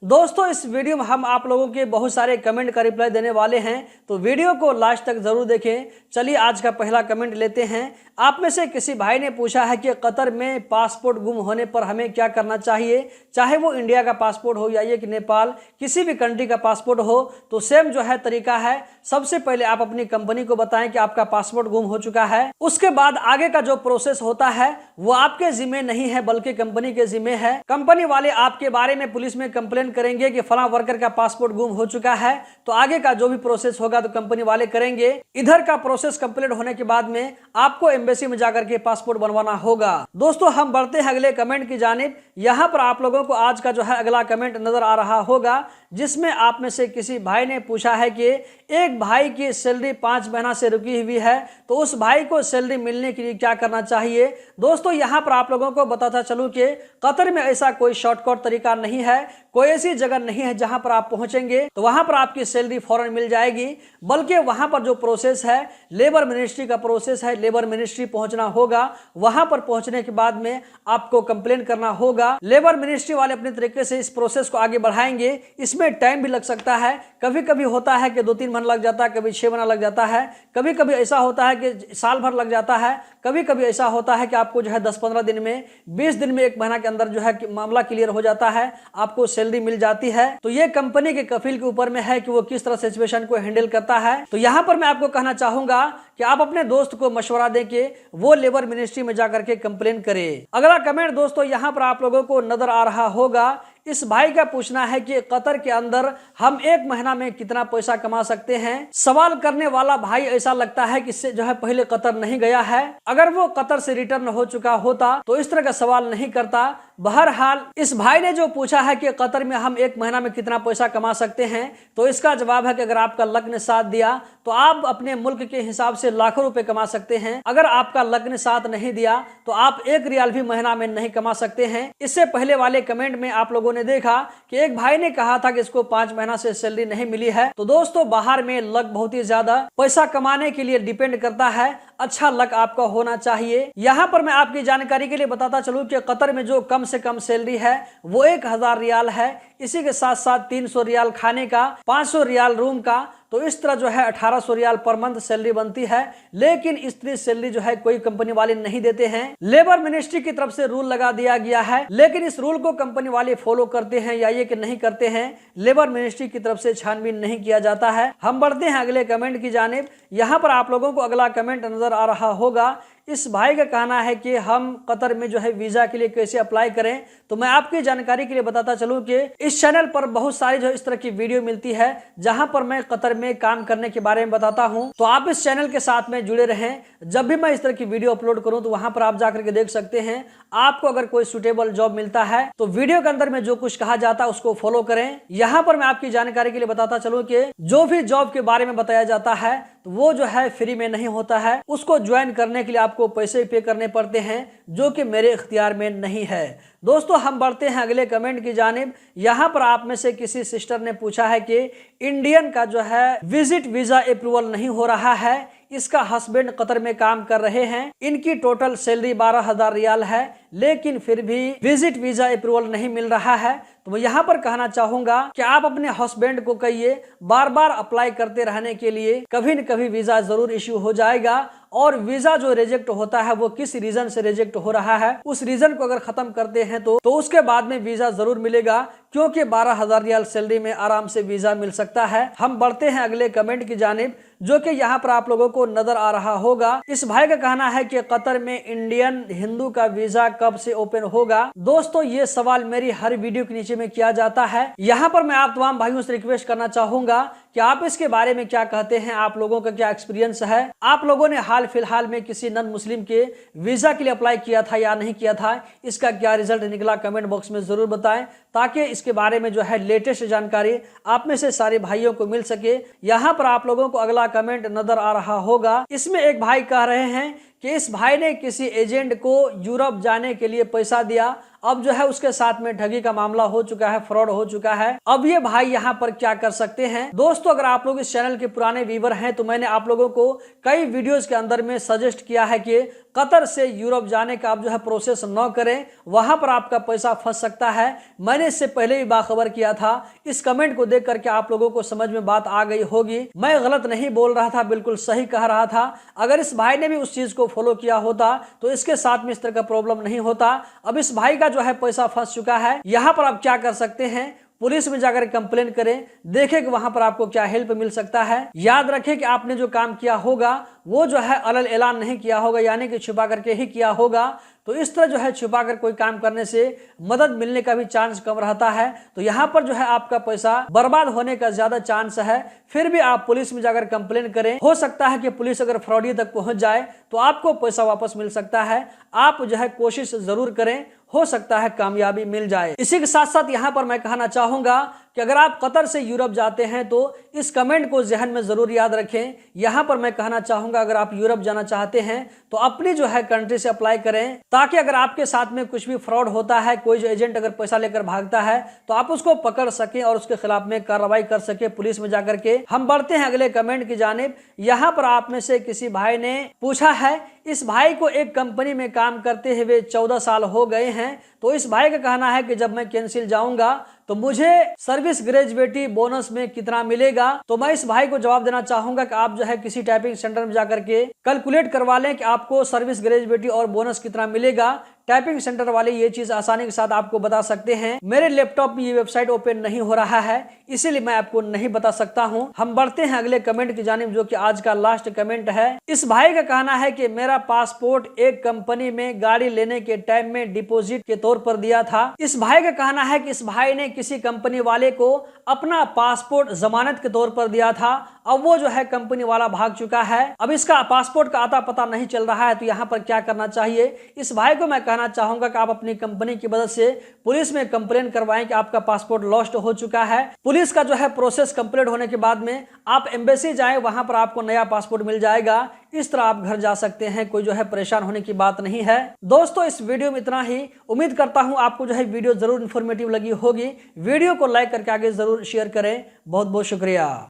दोस्तों इस वीडियो में हम आप लोगों के बहुत सारे कमेंट का रिप्लाई देने वाले हैं, तो वीडियो को लास्ट तक जरूर देखें। चलिए आज का पहला कमेंट लेते हैं। आप में से किसी भाई ने पूछा है कि कतर में पासपोर्ट गुम होने पर हमें क्या करना चाहिए, चाहे वो इंडिया का पासपोर्ट हो या ये कि नेपाल किसी भी कंट्री का पासपोर्ट हो, तो सेम जो है तरीका है। सबसे पहले आप अपनी कंपनी को बताएं कि आपका पासपोर्ट गुम हो चुका है। उसके बाद आगे का जो प्रोसेस होता है वो आपके जिम्मे नहीं है बल्कि कंपनी के जिम्मे है। कंपनी वाले आपके बारे में पुलिस में कंप्लेन करेंगे कि फला वर्कर का पासपोर्ट गुम हो चुका है, तो आगे का जो भी प्रोसेस होगा तो कंपनी वाले करेंगे। इधर का प्रोसेस कंप्लीट होने के बाद में आपको एम्बेसी में जाकर के पासपोर्ट बनवाना होगा। दोस्तों हम बढ़ते हैं अगले कमेंट की जानिब। यहाँ पर आप लोगों को आज का जो है अगला कमेंट नजर आ रहा होगा, जिसमें आप में से किसी भाई ने पूछा है कि एक भाई की सैलरी 5 महीना से रुकी हुई है, तो उस भाई को सैलरी मिलने के लिए क्या करना चाहिए। दोस्तों यहाँ पर आप लोगों को बताता चलूं कि कतर में ऐसा कोई शॉर्टकट तरीका नहीं है, कोई ऐसी जगह नहीं है जहां पर आप पहुंचेंगे तो वहां पर आपकी सैलरी फौरन मिल जाएगी, बल्कि वहां पर जो प्रोसेस है लेबर मिनिस्ट्री का प्रोसेस है। लेबर मिनिस्ट्री पहुंचना होगा, वहां पर पहुंचने के बाद में आपको कंप्लेन करना होगा। लेबर मिनिस्ट्री वाले अपने तरीके से इस प्रोसेस को आगे बढ़ाएंगे। इसमें टाइम भी लग सकता है, कभी कभी होता है कि 2-3 महीना लग जाता है, कभी 6 महीना लग जाता है, कभी कभी ऐसा होता है कि साल भर लग जाता है, कभी कभी ऐसा होता है कि आपको जो है 10-15 दिन में, 20 दिन में, 1 महीना के अंदर जो है मामला क्लियर हो जाता है, आपको सैलरी मिल जाती है। तो ये कंपनी के कफील के ऊपर में है कि वो किस तरह सिचुएशन को हैंडल करता है। तो यहाँ पर मैं आपको कहना चाहूंगा कि आप अपने दोस्त को मशवरा दें कि वो लेबर मिनिस्ट्री में जाकर के कंप्लेन करे। अगला कमेंट दोस्तों यहाँ पर आप लोगों को नजर आ रहा होगा। इस भाई का पूछना है कि कतर के अंदर हम 1 महीना में कितना पैसा कमा सकते हैं। सवाल करने वाला भाई ऐसा लगता है कि इससे जो है पहले कतर नहीं गया है। अगर वो कतर से रिटर्न हो चुका होता तो इस तरह का सवाल नहीं करता। बहरहाल इस भाई ने जो पूछा है कि कतर में हम 1 महीना में कितना पैसा कमा सकते हैं, तो इसका जवाब है कि अगर आपका लक ने साथ दिया तो आप अपने मुल्क के हिसाब से लाखों रुपए कमा सकते हैं। अगर आपका लक ने साथ नहीं दिया तो आप 1 रियाल भी महीना में नहीं कमा सकते हैं। इससे पहले वाले कमेंट में आप लोगों ने देखा कि एक भाई ने कहा था कि इसको 5 महीना से सैलरी नहीं मिली है। तो दोस्तों बाहर में लक बहुत ही ज्यादा पैसा कमाने के लिए डिपेंड करता है, अच्छा लक आपका होना चाहिए। यहाँ पर मैं आपकी जानकारी के लिए बताता चलूं कि कतर में जो कम से कम सैलरी है वो 1000 रियाल है। इसी के साथ साथ 300 रियाल खाने का, 500 रियाल रूम का, तो इस तरह जो है 1800 रियाल पर मंथ सैलरी बनती है। लेकिन इतनी सैलरी जो है कोई कंपनी वाले नहीं देते हैं। लेबर मिनिस्ट्री की तरफ से रूल लगा दिया गया है, लेकिन इस रूल को कंपनी वाले फॉलो करते हैं या ये कि नहीं करते हैं, लेबर मिनिस्ट्री की तरफ से छानबीन नहीं किया जाता है। हम बढ़ते हैं अगले कमेंट की जानिब। यहाँ पर आप लोगों को अगला कमेंट नजर आ रहा होगा। इस भाई का कहना है कि हम कतर में जो है वीजा के लिए कैसे अप्लाई करें। तो मैं आपकी जानकारी के लिए बताता चलूं कि इस चैनल पर बहुत सारी जो इस तरह की वीडियो मिलती है जहां पर मैं कतर में काम करने के बारे में बताता हूं। तो आप इस चैनल के साथ में जुड़े रहें। जब भी मैं इस तरह की वीडियो अपलोड करूं तो वहां पर आप जाकर के देख सकते हैं। आपको अगर कोई सुटेबल जॉब मिलता है तो वीडियो के अंदर में जो कुछ कहा जाता है उसको फॉलो करें। यहाँ पर मैं आपकी जानकारी के लिए बताता चलूं कि जो भी जॉब के बारे में बताया जाता है तो वो जो है फ्री में नहीं होता है। उसको ज्वाइन करने के लिए आपको पैसे पे करने पड़ते हैं, जो कि मेरे इख्तियार में नहीं है। दोस्तों हम बढ़ते हैं अगले कमेंट की जानिब। यहाँ पर आप में से किसी सिस्टर ने पूछा है कि इंडियन का जो है विजिट वीजा अप्रूवल नहीं हो रहा है। इसका हस्बैंड कतर में काम कर रहे हैं, इनकी टोटल सैलरी 12,000 रियाल है, लेकिन फिर भी विजिट वीजा अप्रूवल नहीं मिल रहा है। तो मैं यहाँ पर कहना चाहूंगा कि आप अपने हस्बैंड को कहिए बार बार अप्लाई करते रहने के लिए, कभी न कभी वीजा जरूर इश्यू हो जाएगा। और वीजा जो रिजेक्ट होता है वो किस रीजन से रिजेक्ट हो रहा है, उस रीजन को अगर खत्म करते हैं तो उसके बाद में वीजा जरूर मिलेगा, क्योंकि 12,000 रियाल सैलरी में आराम से वीजा मिल सकता है। हम बढ़ते हैं अगले कमेंट की जानिब, जो कि यहाँ पर आप लोगों को नजर आ रहा होगा। इस भाई का कहना है कि कतर में इंडियन हिंदू का वीजा कब से ओपन होगा। दोस्तों ये सवाल मेरी हर वीडियो के नीचे में किया जाता है। यहाँ पर मैं आप तमाम भाइयों से रिक्वेस्ट करना चाहूंगा कि आप इसके बारे में क्या कहते हैं, आप लोगों का क्या एक्सपीरियंस है। आप लोगों ने हाल फिलहाल में किसी नॉन मुस्लिम के वीजा के लिए अप्लाई किया था या नहीं किया था, इसका क्या रिजल्ट निकला, कमेंट बॉक्स में जरूर बताएं, ताकि इसके बारे में जो है लेटेस्ट जानकारी आप में से सारे भाइयों को मिल सके। यहाँ पर आप लोगों को अगला कमेंट नजर आ रहा होगा। इसमें एक भाई कह रहे हैं कि इस भाई ने किसी एजेंट को यूरोप जाने के लिए पैसा दिया। अब जो है उसके साथ में ठगी का मामला हो चुका है, फ्रॉड हो चुका है। अब ये भाई यहाँ पर क्या कर सकते हैं। दोस्तों, अगर आप लोग इस चैनल के पुराने व्यूवर हैं तो मैंने आप लोगों को कई वीडियोस के अंदर में सजेस्ट किया है कि कतर से यूरोप जाने का आप जो है प्रोसेस न करें, वहां पर आपका पैसा फंस सकता है। मैंने इससे पहले भी बाखबर किया था। इस कमेंट को देख करके आप लोगों को समझ में बात आ गई होगी। मैं गलत नहीं बोल रहा था, बिल्कुल सही कह रहा था। अगर इस भाई ने भी उस चीज को फॉलो किया होता तो इसके साथ में इस तरह का प्रॉब्लम नहीं होता। अब इस भाई का जो है पैसा फंस चुका है। यहां पर आप क्या कर सकते हैं, पुलिस में जाकर कंप्लेन करें, देखें कि वहां पर आपको क्या हेल्प मिल सकता है। याद रखें कि आपने जो काम किया होगा वो जो है अलल ऐलान नहीं किया होगा, यानी कि छुपा करके ही किया होगा। तो इस तरह जो है छुपा कर कोई काम करने से मदद मिलने का भी चांस कम रहता है। तो यहाँ पर जो है आपका पैसा बर्बाद होने का ज्यादा चांस है। फिर भी आप पुलिस में जाकर कंप्लेन करें, हो सकता है कि पुलिस अगर फ्रॉडी तक पहुंच जाए तो आपको पैसा वापस मिल सकता है। आप जो है कोशिश जरूर करें, हो सकता है कामयाबी मिल जाए। इसी के साथ साथ यहाँ पर मैं कहना चाहूंगा कि अगर आप कतर से यूरोप जाते हैं तो इस कमेंट को जहन में जरूर याद रखें। यहाँ पर मैं कहना चाहूंगा अगर आप यूरोप जाना चाहते हैं तो अपनी जो है कंट्री से अप्लाई करें, ताकि अगर आपके साथ में कुछ भी फ्रॉड होता है, कोई जो एजेंट अगर पैसा लेकर भागता है तो आप उसको पकड़ सकें और उसके खिलाफ में कार्रवाई कर सके पुलिस में जाकर के। हम बढ़ते हैं अगले कमेंट की जानिब। यहाँ पर आप में से किसी भाई ने पूछा है, इस भाई को एक कंपनी में काम करते हुए 14 साल हो गए हैं। तो इस भाई का कहना है कि जब मैं कैंसिल जाऊंगा तो मुझे सर्विस ग्रेजुएटी बोनस में कितना मिलेगा। तो मैं इस भाई को जवाब देना चाहूंगा कि आप जो है किसी टाइपिंग सेंटर में जाकर के कैलकुलेट करवा लें कि आपको सर्विस ग्रेजुएटी और बोनस कितना मिलेगा। टाइपिंग सेंटर वाले ये चीज आसानी के साथ आपको बता सकते हैं। मेरे लैपटॉप में ये वेबसाइट ओपन नहीं हो रहा है, इसीलिए मैं आपको नहीं बता सकता हूं। हम बढ़ते हैं अगले कमेंट की जानिब, जो कि आज का लास्ट कमेंट है। इस भाई का कहना है कि मेरा पासपोर्ट एक कंपनी में गाड़ी लेने के टाइम में डिपॉजिट के तौर पर दिया था। इस भाई का कहना है कि इस भाई ने किसी कंपनी वाले को अपना पासपोर्ट जमानत के तौर पर दिया था। अब वो जो है कंपनी वाला भाग चुका है। अब इसका पासपोर्ट का आता पता नहीं चल रहा है। तो यहाँ पर क्या करना चाहिए, इस भाई को मैं कहना चाहूंगा कि आप अपनी कंपनी की मदद से पुलिस में कंप्लेन करवाएं कि आपका पासपोर्ट लॉस्ट हो चुका है। पुलिस का जो है प्रोसेस कंप्लीट होने के बाद में आप एम्बेसी जाएं, वहां पर आपको नया पासपोर्ट मिल जाएगा। इस तरह आप घर जा सकते हैं, कोई जो है परेशान होने की बात नहीं है। दोस्तों, इस वीडियो में इतना ही। उम्मीद करता हूं आपको जो है वीडियो जरूर इंफॉर्मेटिव लगी होगी। वीडियो को लाइक करके आगे जरूर शेयर करें। बहुत बहुत शुक्रिया।